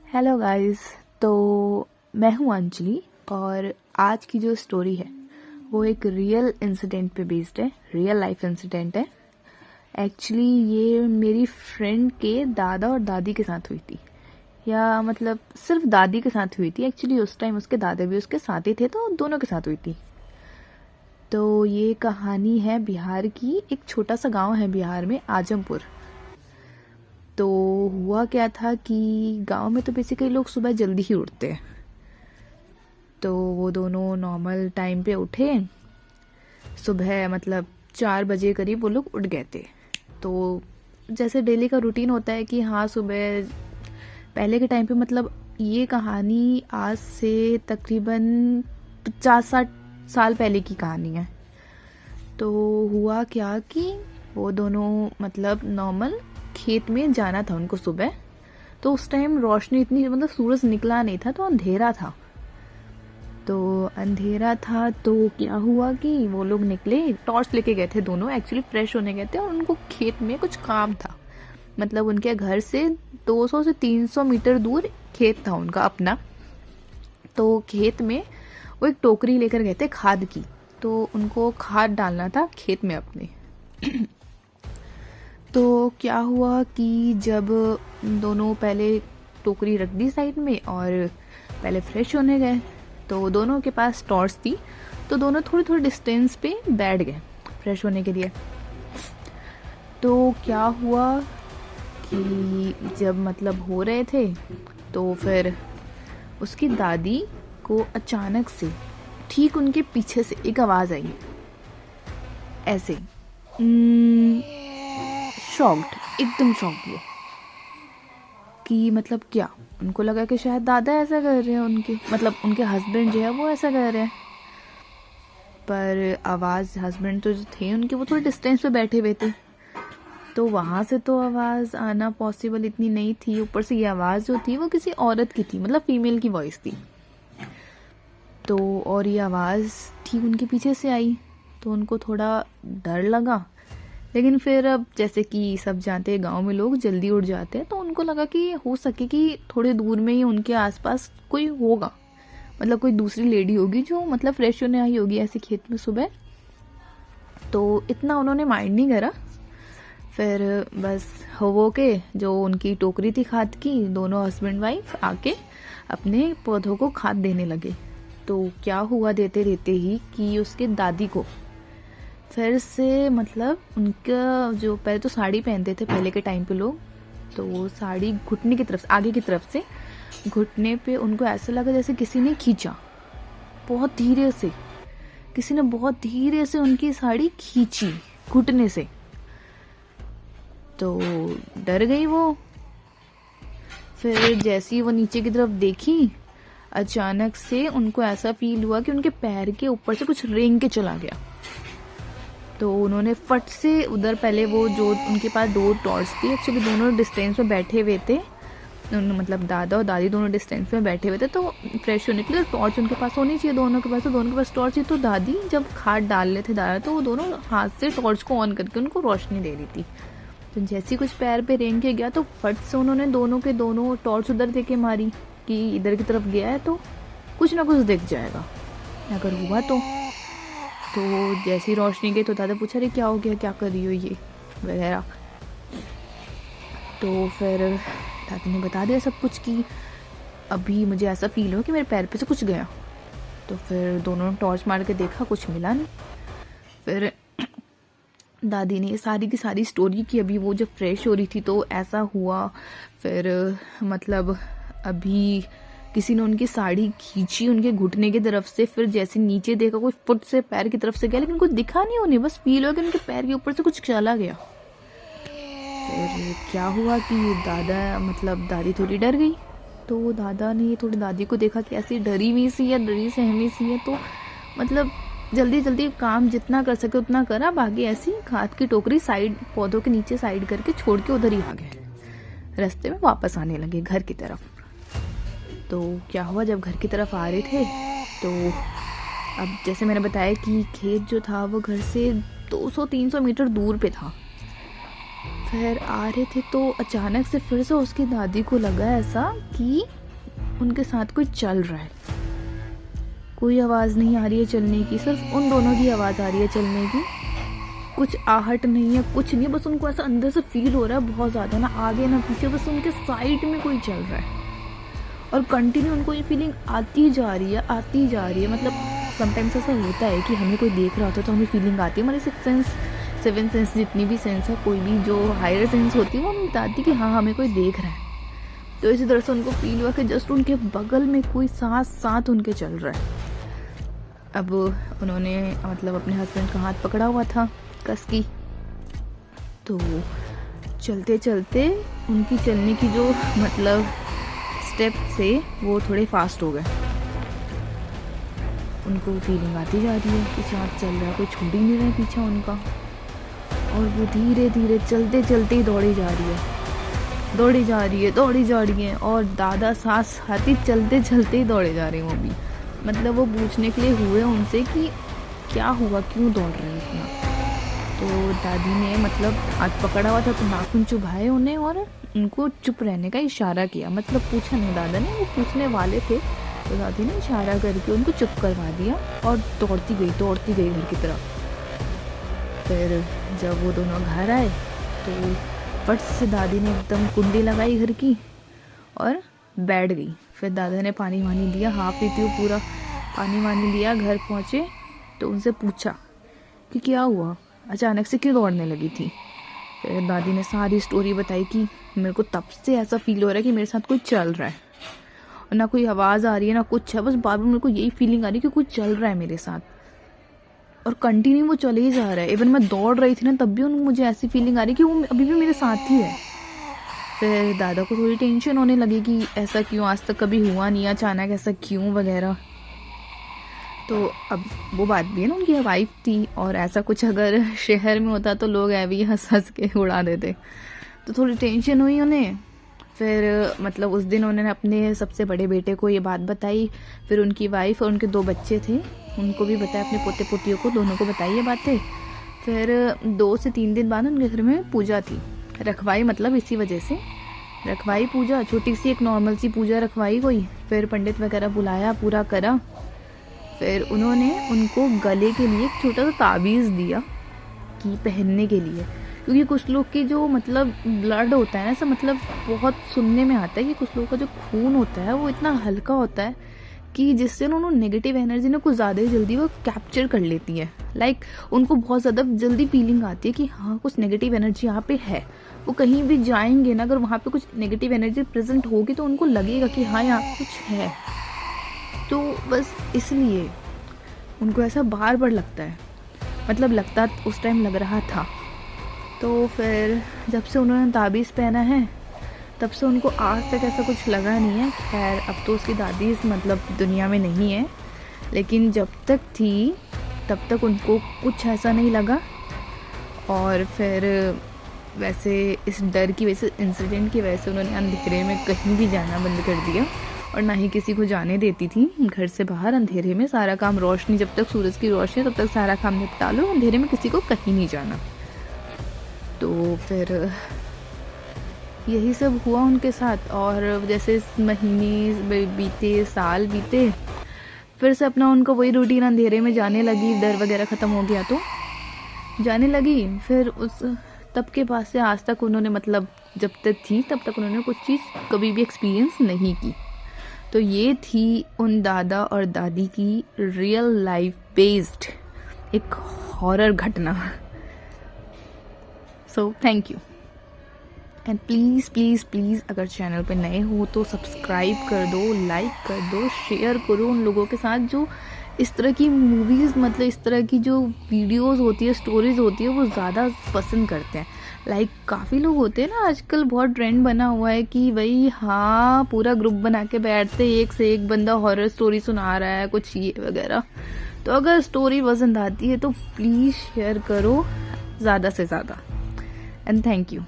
Hello guys. तो मैं हूँ अंजलि और आज की जो स्टोरी है वो एक रियल इंसिडेंट पे बेस्ड है, रियल लाइफ इंसिडेंट है। एक्चुअली ये मेरी फ्रेंड के दादा और दादी के साथ हुई थी, या मतलब सिर्फ दादी के साथ हुई थी। एक्चुअली उस टाइम उसके दादा भी उसके साथ ही थे, तो दोनों के साथ हुई थी। तो ये कहानी है बिहार की। एक छोटा सा गांव है बिहार में, आजमपुर। तो हुआ क्या था कि गांव में तो बेसिकली लोग सुबह जल्दी ही उठते हैं। तो वो दोनों नॉर्मल टाइम पे उठे, सुबह मतलब 4 बजे करीब वो लोग उठ गए थे। तो जैसे डेली का रूटीन होता है कि हाँ सुबह, पहले के टाइम पे मतलब ये कहानी आज से तकरीबन 50-60 साल पहले की कहानी है। तो हुआ क्या कि वो दोनों मतलब नॉर्मल खेत में जाना था उनको सुबह। तो उस टाइम रोशनी इतनी, मतलब सूरज निकला नहीं था, तो अंधेरा था। तो क्या हुआ कि वो लोग निकले, टॉर्च लेके गए थे दोनों। एक्चुअली फ्रेश होने गए थे और उनको खेत में कुछ काम था। मतलब उनके घर से 200 से 300 मीटर दूर खेत था उनका अपना। तो खेत में वो एक टोकरी लेकर गए थे खाद की। तो उनको खाद डालना था खेत में अपने। तो क्या हुआ कि जब दोनों पहले टोकरी रख दी साइड में और पहले फ्रेश होने गए, तो दोनों के पास टॉर्च थी। तो दोनों थोड़ी थोड़ी डिस्टेंस पे बैठ गए फ्रेश होने के लिए। तो क्या हुआ कि जब मतलब हो रहे थे, तो फिर उसकी दादी को अचानक से ठीक उनके पीछे से एक आवाज़ आई, ऐसे शॉक्ड, एकदम शॉक्ड वो, कि मतलब क्या। उनको लगा कि शायद दादा ऐसा कर रहे हैं, उनके मतलब उनके हस्बैंड जो है वो ऐसा कर रहे हैं। पर आवाज़, हस्बैंड तो जो थे उनके वो थोड़ी डिस्टेंस पे बैठे हुए थे, तो वहाँ से तो आवाज़ आना पॉसिबल इतनी नहीं थी। ऊपर से ये आवाज़ जो थी वो किसी औरत की थी, मतलब फीमेल की वॉइस थी। तो और ये आवाज़ ठीक उनके पीछे से आई, तो उनको थोड़ा डर लगा। लेकिन फिर अब जैसे कि सब जानते हैं गांव में लोग जल्दी उठ जाते हैं, तो उनको लगा कि हो सके कि थोड़े दूर में ही उनके आसपास कोई होगा, मतलब कोई दूसरी लेडी होगी जो मतलब फ्रेश होने आई होगी ऐसे खेत में सुबह। तो इतना उन्होंने माइंड नहीं करा। फिर बस हो के जो उनकी टोकरी थी खाद की, दोनों हस्बैंड वाइफ आके अपने पौधों को खाद देने लगे। तो क्या हुआ देते देते ही कि उसके दादी को फिर से मतलब उनका जो, पहले तो साड़ी पहनते थे पहले के टाइम पे लोग, तो वो साड़ी घुटने की तरफ, आगे की तरफ से घुटने पे उनको ऐसा लगा जैसे किसी ने खींचा बहुत धीरे से। किसी ने बहुत धीरे से उनकी साड़ी खींची घुटने से। तो डर गई वो। फिर जैसे ही वो नीचे की तरफ देखी, अचानक से उनको ऐसा फील हुआ कि उनके पैर के ऊपर से कुछ रेंग के चला गया। तो उन्होंने फट से उधर, पहले वो जो उनके पास 2 टॉर्च थी, एक्चुअली दोनों डिस्टेंस में बैठे हुए थे, मतलब दादा और दादी दोनों डिस्टेंस में बैठे हुए थे। तो फ्रेश होने के लिए टॉर्च उनके पास होनी चाहिए दोनों के पास, तो दोनों के पास टॉर्च थी। तो दादी जब खाद डाल रहे थे दादा, तो वो दोनों हाथ से टॉर्च को ऑन करके उनको रोशनी दे रही थी। तो जैसे ही कुछ पैर पे रेंग के गया, तो फट से उन्होंने दोनों के दोनों टॉर्च उधर दे के मारी कि इधर की तरफ गया है तो कुछ ना कुछ दिख जाएगा अगर हुआ तो। जैसी रोशनी गई तो दादा पूछा, अरे क्या हो गया, क्या कर रही हो ये वगैरह। तो फिर दादी ने बता दिया सब कुछ कि अभी मुझे ऐसा फील हो कि मेरे पैर पे से कुछ गया। तो फिर दोनों ने टॉर्च मार के देखा, कुछ मिला नहीं। फिर दादी ने सारी की सारी स्टोरी की, अभी वो जब फ्रेश हो रही थी तो ऐसा हुआ। फिर मतलब अभी किसी ने उनकी साड़ी खींची उनके घुटने की तरफ से। फिर जैसे नीचे देखा, कोई फुट से पैर की तरफ से गया, लेकिन कुछ दिखा नहीं उन्हें, बस फील हो कि उनके पैर के ऊपर से कुछ चला गया। फिर क्या हुआ कि दादा, मतलब दादी थोड़ी डर गई। तो दादा ने थोड़ी दादी को देखा कि ऐसी डरी हुई सी है, डरी सहमी सी है। तो मतलब जल्दी जल्दी काम जितना कर सके उतना करा, बाकी ऐसी खाद की टोकरी साइड, पौधों के नीचे साइड करके छोड़ के उधर ही आ गए। रास्ते में वापस आने लगे घर की तरफ। तो क्या हुआ, जब घर की तरफ आ रहे थे, तो अब जैसे मैंने बताया कि खेत जो था वो घर से 200-300 मीटर दूर पे था। फिर आ रहे थे तो अचानक से फिर से उसकी दादी को लगा ऐसा कि उनके साथ कोई चल रहा है। कोई आवाज़ नहीं आ रही है चलने की, सिर्फ उन दोनों की आवाज़ आ रही है चलने की। कुछ आहट नहीं है, कुछ नहीं, बस उनको ऐसा अंदर से फील हो रहा है बहुत ज़्यादा, ना आगे ना पीछे, बस उनके साइड में कोई चल रहा है। और कंटिन्यू उनको ये फीलिंग आती जा रही है, आती जा रही है। मतलब समटाइम्स ऐसा होता है कि हमें कोई देख रहा होता है तो हमें फीलिंग आती है, हमारे सिक्स सेंस, सेवन सेंस, जितनी भी सेंस है, कोई भी जो हायर सेंस होती है वो हमें बताती है कि हाँ हमें कोई देख रहा है। तो इसी तरह से उनको फील हुआ कि जस्ट उनके बगल में कोई साथ उनके चल रहा है। अब उन्होंने मतलब अपने हस्बैंड का हाथ पकड़ा हुआ था कस की, तो चलते चलते उनकी चलने की जो मतलब स्टेप से वो थोड़े फास्ट हो गए। उनको फीलिंग आती जा रही है कि साथ चल रहा है, कोई छूट ही नहीं रहा है पीछा उनका। और वो धीरे धीरे चलते चलते ही दौड़ी जा रही है। और दादा सास हाथी चलते चलते ही दौड़े जा रहे हैं वो भी। मतलब वो पूछने के लिए हुए उनसे कि क्या हुआ, क्यों दौड़ रहे हैं इतना। तो दादी ने मतलब हाथ पकड़ा हुआ था तो नाखून चुभाए उन्हें और उनको चुप रहने का इशारा किया। मतलब पूछा नहीं दादा ने, वो पूछने वाले थे तो दादी ने इशारा करके उनको चुप करवा दिया और दौड़ती गई घर की तरफ। फिर जब वो दोनों घर आए तो फट से दादी ने एकदम कुंडी लगाई घर की और बैठ गई। फिर दादा ने पानी वानी दिया, हाफ पीती हुई पूरा पानी वानी दिया। घर पहुँचे तो उनसे पूछा कि क्या हुआ, अचानक से क्यों दौड़ने लगी थी। फिर दादी ने सारी स्टोरी बताई कि मेरे को तब से ऐसा फील हो रहा है कि मेरे साथ कोई चल रहा है, और ना कोई आवाज़ आ रही है ना कुछ है, बस बार बार मेरे को यही फीलिंग आ रही है कि कुछ चल रहा है मेरे साथ और कंटिन्यू वो चले ही जा रहा है। इवन मैं दौड़ रही थी ना तब भी मुझे ऐसी फीलिंग आ रही कि वो अभी भी मेरे साथ ही है। फिर दादा को थोड़ी टेंशन होने लगी कि ऐसा क्यों, आज तक कभी हुआ नहीं, अचानक ऐसा क्यों वगैरह। तो अब वो बात भी है ना, उनकी वाइफ थी और ऐसा कुछ अगर शहर में होता तो लोग ऐवी हंस के उड़ा देते। तो थोड़ी टेंशन हुई उन्हें। फिर मतलब उस दिन उन्होंने अपने सबसे बड़े बेटे को ये बात बताई। फिर उनकी वाइफ और उनके 2 बच्चे थे उनको भी बताया, अपने पोते पोतियों को दोनों को बताई ये बातें। फिर 2 से 3 दिन बाद उनके घर में पूजा थी, रखवाई, मतलब इसी वजह से रखवाई पूजा, छोटी सी एक नॉर्मल सी पूजा रखवाई कोई। फिर पंडित वगैरह बुलाया, पूरा करा। फिर उन्होंने उनको गले के लिए एक छोटा सा ताबीज़ दिया कि पहनने के लिए, क्योंकि कुछ लोग की जो मतलब ब्लड होता है ना, ऐसा मतलब बहुत सुनने में आता है कि कुछ लोगों का जो खून होता है वो इतना हल्का होता है कि जिससे उन्होंने नेगेटिव एनर्जी ना कुछ ज़्यादा ही जल्दी वो कैप्चर कर लेती है। लाइक उनको बहुत ज़्यादा जल्दी फीलिंग आती है कि हाँ कुछ नेगेटिव एनर्जी यहाँ पे है। वो कहीं भी जाएंगे ना, अगर वहाँ पे कुछ नेगेटिव एनर्जी प्रेजेंट होगी तो उनको लगेगा कि हाँ यहाँ कुछ है। तो बस इसलिए उनको ऐसा बार बार लगता है, मतलब लगता उस टाइम लग रहा था। तो फिर जब से उन्होंने ताबीज़ पहना है तब से उनको आज तक ऐसा कुछ लगा नहीं है। खैर अब तो उसकी दादी इस मतलब दुनिया में नहीं है, लेकिन जब तक थी तब तक उनको कुछ ऐसा नहीं लगा। और फिर वैसे इस डर की वजह से, इंसिडेंट की वजह से उन्होंने अंधेरे में कहीं भी जाना बंद कर दिया और ना ही किसी को जाने देती थी घर से बाहर। अंधेरे में सारा काम, रोशनी जब तक सूरज की रोशनी तब तक सारा काम निपटा लो, अंधेरे में किसी को कहीं नहीं जाना। तो फिर यही सब हुआ उनके साथ। और जैसे महीने बीते, साल बीते, फिर से अपना उनका वही रूटीन, अंधेरे में जाने लगी, डर वगैरह ख़त्म हो गया तो जाने लगी। फिर उस तब के बाद से आज तक उन्होंने मतलब जब तक थी तब तक उन्होंने कुछ चीज़ कभी भी एक्सपीरियंस नहीं की। तो ये थी उन दादा और दादी की रियल लाइफ बेस्ड एक हॉरर घटना। So thank you. And please please please अगर चैनल पे नए हो तो सब्सक्राइब कर दो, लाइक कर दो, शेयर करो उन लोगों के साथ जो इस तरह की मूवीज़, मतलब इस तरह की जो वीडियोस होती है, स्टोरीज़ होती है, वो ज़्यादा पसंद करते हैं। लाइक काफ़ी लोग होते हैं ना आजकल, बहुत ट्रेंड बना हुआ है कि भाई हाँ पूरा ग्रुप बना के बैठते, एक से एक बंदा हॉरर स्टोरी सुना रहा है, कुछ ये वगैरह। तो अगर स्टोरी पसंद आती है तो प्लीज़ शेयर करो ज़्यादा से ज़्यादा। And thank you.